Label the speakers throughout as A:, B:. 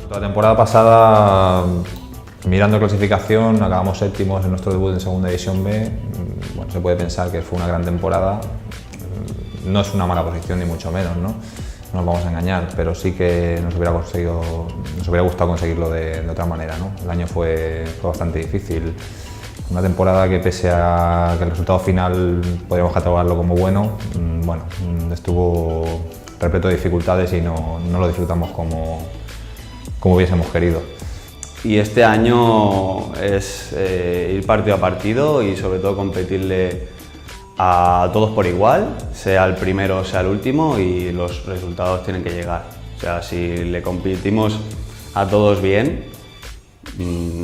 A: La temporada pasada, mirando clasificación, acabamos séptimos en nuestro debut en Segunda División B. Bueno, se puede pensar que fue una gran temporada. No es una mala posición ni mucho menos, ¿no? No nos vamos a engañar, pero sí que nos hubiera gustado conseguirlo de otra manera, ¿no? El año fue bastante difícil. Una temporada que, pese a que el resultado final podríamos catalogarlo como bueno, bueno, estuvo repleto de dificultades y no lo disfrutamos como hubiésemos querido.
B: Y este año es ir partido a partido y sobre todo competirle a todos por igual, sea el primero o sea el último, y los resultados tienen que llegar. O sea, si le competimos a todos bien,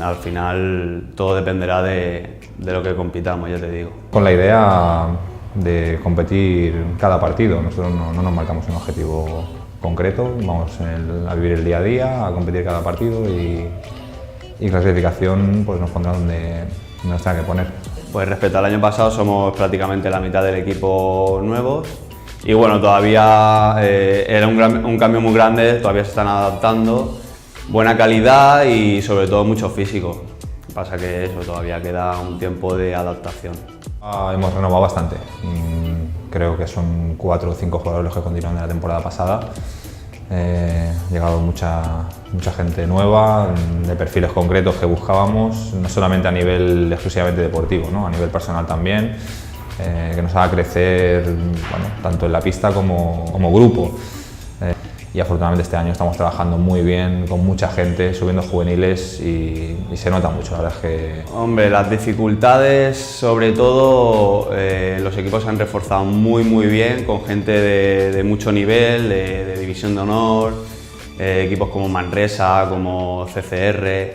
B: al final todo dependerá de lo que compitamos, ya te digo.
A: Con la idea de competir cada partido, nosotros no nos marcamos un objetivo concreto, vamos a vivir el día a día, a competir cada partido y clasificación pues nos pondrá donde nos tenga que poner.
B: Pues respecto al año pasado somos prácticamente la mitad del equipo nuevos y bueno, todavía era un cambio muy grande, todavía se están adaptando, buena calidad y sobre todo mucho físico. Pasa que eso, todavía queda un tiempo de adaptación.
A: Hemos renovado bastante, creo que son 4 o 5 jugadores los que continúan de la temporada pasada. Ha llegado mucha gente nueva, de perfiles concretos que buscábamos, no solamente a nivel exclusivamente deportivo, ¿no? A nivel personal también, que nos haga crecer, bueno, tanto en la pista como grupo. Y afortunadamente este año estamos trabajando muy bien, con mucha gente, subiendo juveniles y se nota mucho, la verdad es que...
B: Hombre, las dificultades, sobre todo, los equipos se han reforzado muy bien, con gente de mucho nivel, de División de Honor, equipos como Manresa, como CCR.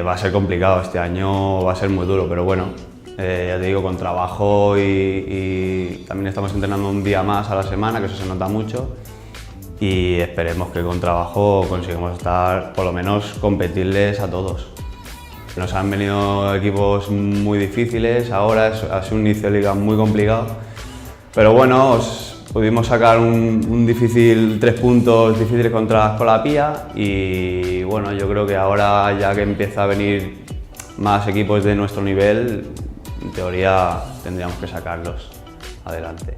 B: Va a ser complicado, este año va a ser muy duro, pero bueno, ya te digo, con trabajo y también estamos entrenando un día más a la semana, que eso se nota mucho. Y esperemos que con trabajo consigamos estar, por lo menos, competirles a todos. Nos han venido equipos muy difíciles, ahora ha sido un inicio de liga muy complicado, pero bueno, pudimos sacar un 3 puntos difíciles contra Escolapía y bueno, yo creo que ahora ya que empieza a venir más equipos de nuestro nivel, en teoría tendríamos que sacarlos adelante.